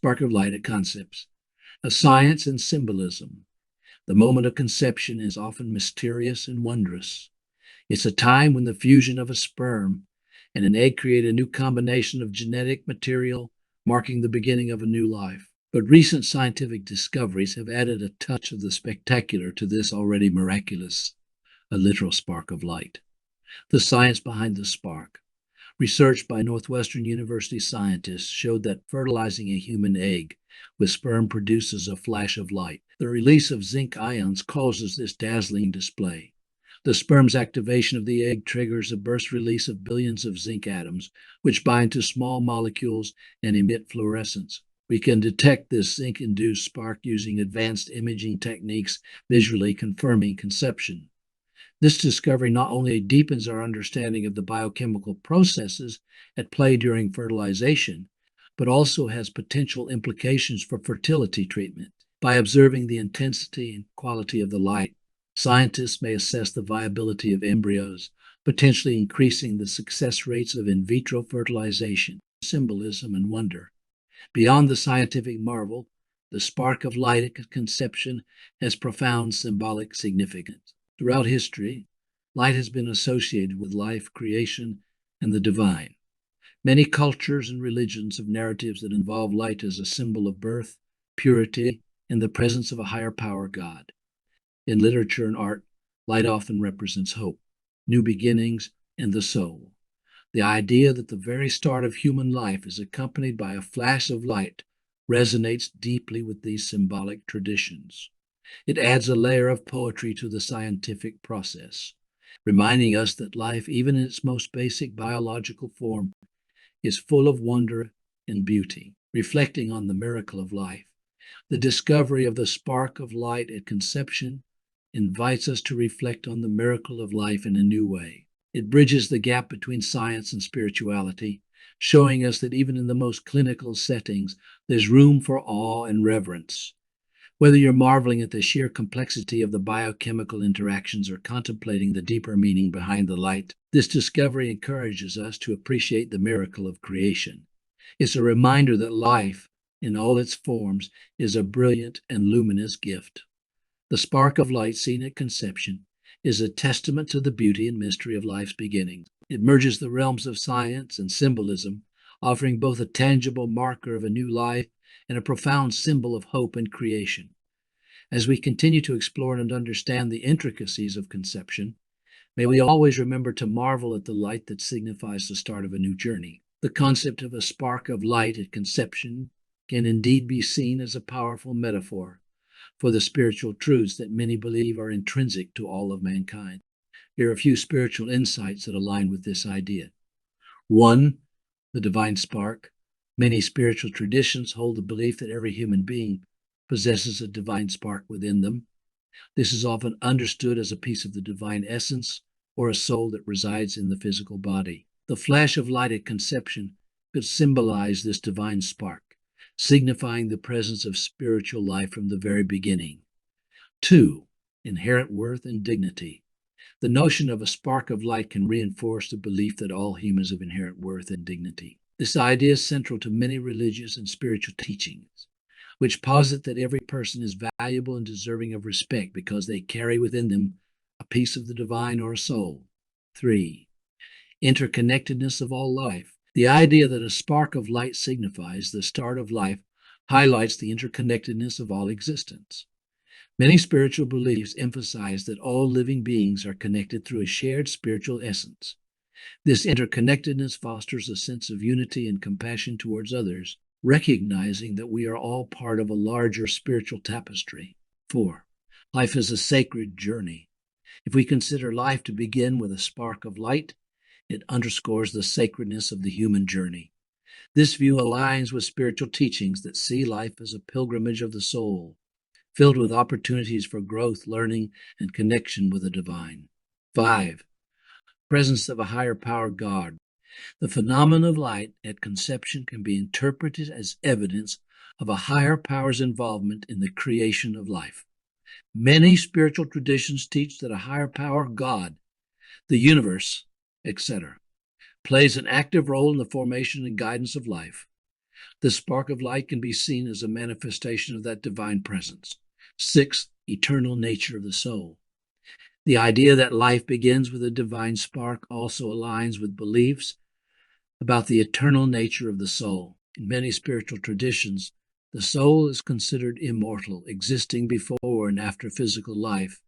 Spark of Light at Concepts, a Science and Symbolism. The moment of conception is often mysterious and wondrous. It's a time when the fusion of a sperm and an egg create a new combination of genetic material, marking the beginning of a new life. But recent scientific discoveries have added a touch of the spectacular to this already miraculous, a literal spark of light. The science behind the spark. Research by Northwestern University scientists showed that fertilizing a human egg with sperm produces a flash of light. The release of zinc ions causes this dazzling display. The sperm's activation of the egg triggers a burst release of billions of zinc atoms, which bind to small molecules and emit fluorescence. We can detect this zinc-induced spark using advanced imaging techniques, visually confirming conception. This discovery not only deepens our understanding of the biochemical processes at play during fertilization, but also has potential implications for fertility treatment. By observing the intensity and quality of the light, scientists may assess the viability of embryos, potentially increasing the success rates of in vitro fertilization. Symbolism and wonder. Beyond the scientific marvel, the spark of light at conception has profound symbolic significance. Throughout history, light has been associated with life, creation, and the divine. Many cultures and religions have narratives that involve light as a symbol of birth, purity, and the presence of a higher power, God. In literature and art, light often represents hope, new beginnings, and the soul. The idea that the very start of human life is accompanied by a flash of light resonates deeply with these symbolic traditions. It adds a layer of poetry to the scientific process, reminding us that life, even in its most basic biological form, is full of wonder and beauty. Reflecting on the miracle of life, the discovery of the spark of light at conception invites us to reflect on the miracle of life in a new way. It bridges the gap between science and spirituality, showing us that even in the most clinical settings, there's room for awe and reverence. Whether you're marveling at the sheer complexity of the biochemical interactions or contemplating the deeper meaning behind the light, this discovery encourages us to appreciate the miracle of creation. It's a reminder that life, in all its forms, is a brilliant and luminous gift. The spark of light seen at conception is a testament to the beauty and mystery of life's beginning. It merges the realms of science and symbolism, offering both a tangible marker of a new life and a profound symbol of hope and creation. As we continue to explore and understand the intricacies of conception, may we always remember to marvel at the light that signifies the start of a new journey. The concept of a spark of light at conception can indeed be seen as a powerful metaphor for the spiritual truths that many believe are intrinsic to all of mankind. Here are a few spiritual insights that align with this idea. 1. The divine spark. Many spiritual traditions hold the belief that every human being possesses a divine spark within them. This is often understood as a piece of the divine essence or a soul that resides in the physical body. The flash of light at conception could symbolize this divine spark, signifying the presence of spiritual life from the very beginning. 2. Inherent worth and dignity. The notion of a spark of light can reinforce the belief that all humans have inherent worth and dignity. This idea is central to many religious and spiritual teachings, which posit that every person is valuable and deserving of respect because they carry within them a piece of the divine or a soul. 3. Interconnectedness of all life. The idea that a spark of light signifies the start of life highlights the interconnectedness of all existence. Many spiritual beliefs emphasize that all living beings are connected through a shared spiritual essence. This interconnectedness fosters a sense of unity and compassion towards others, recognizing that we are all part of a larger spiritual tapestry. 4. Life is a sacred journey. If we consider life to begin with a spark of light, it underscores the sacredness of the human journey. This view aligns with spiritual teachings that see life as a pilgrimage of the soul, filled with opportunities for growth, learning, and connection with the divine. 5. Presence of a higher power, God. The phenomenon of light at conception can be interpreted as evidence of a higher power's involvement in the creation of life. Many spiritual traditions teach that a higher power, God, the universe, etc., plays an active role in the formation and guidance of life. The spark of light can be seen as a manifestation of that divine presence. Sixth, eternal nature of the soul. The idea that life begins with a divine spark also aligns with beliefs about the eternal nature of the soul. In many spiritual traditions, the soul is considered immortal, existing before and after physical life.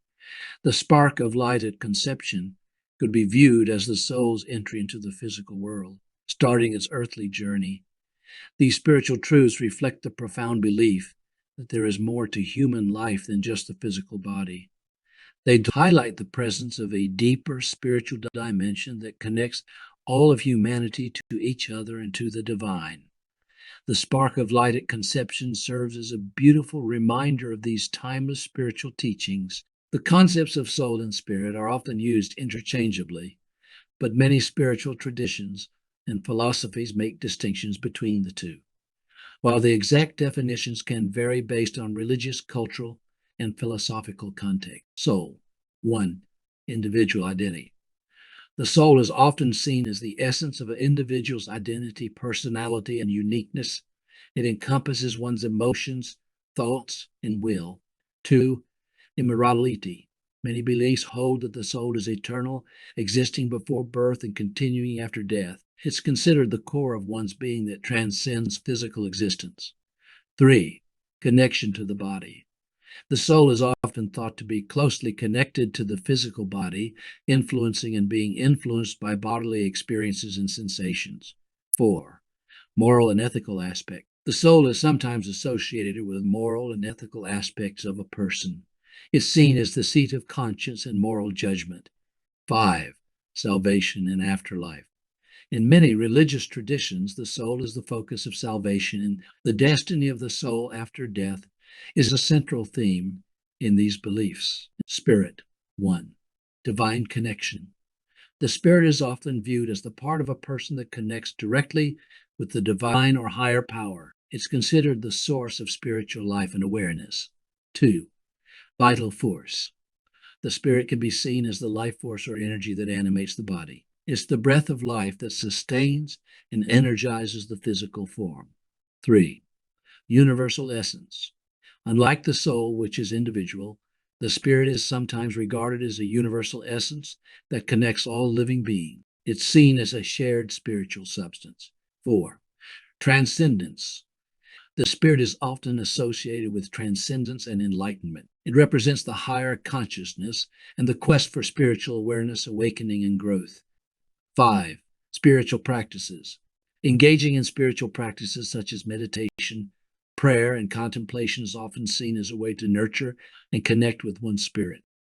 The spark of light at conception could be viewed as the soul's entry into the physical world, starting its earthly journey. These spiritual truths reflect the profound belief that there is more to human life than just the physical body. They highlight the presence of a deeper spiritual dimension that connects all of humanity to each other and to the divine. The spark of light at conception serves as a beautiful reminder of these timeless spiritual teachings. The concepts of soul and spirit are often used interchangeably, but many spiritual traditions and philosophies make distinctions between the two. While the exact definitions can vary based on religious, cultural, and philosophical context. Soul. 1. Individual identity. The soul is often seen as the essence of an individual's identity, personality, and uniqueness. It encompasses one's emotions, thoughts, and will. 2. Immortality. Many beliefs hold that the soul is eternal, existing before birth and continuing after death. It's considered the core of one's being that transcends physical existence. 3. Connection to the body. The soul is often thought to be closely connected to the physical body, influencing and being influenced by bodily experiences and sensations. 4. Moral and ethical aspect. The soul is sometimes associated with moral and ethical aspects of a person. It's seen as the seat of conscience and moral judgment. 5. Salvation and afterlife. In many religious traditions, the soul is the focus of salvation, and the destiny of the soul after death is a central theme in these beliefs. Spirit. 1. Divine connection. The spirit is often viewed as the part of a person that connects directly with the divine or higher power. It's considered the source of spiritual life and awareness. 2. Vital force. The spirit can be seen as the life force or energy that animates the body. It's the breath of life that sustains and energizes the physical form. 3. Universal essence. Unlike the soul, which is individual, the spirit is sometimes regarded as a universal essence that connects all living beings. It's seen as a shared spiritual substance. 4. Transcendence. The spirit is often associated with transcendence and enlightenment. It represents the higher consciousness and the quest for spiritual awareness, awakening, and growth. 5. Spiritual practices. Engaging in spiritual practices such as meditation, prayer, and contemplation is often seen as a way to nurture and connect with one's spirit.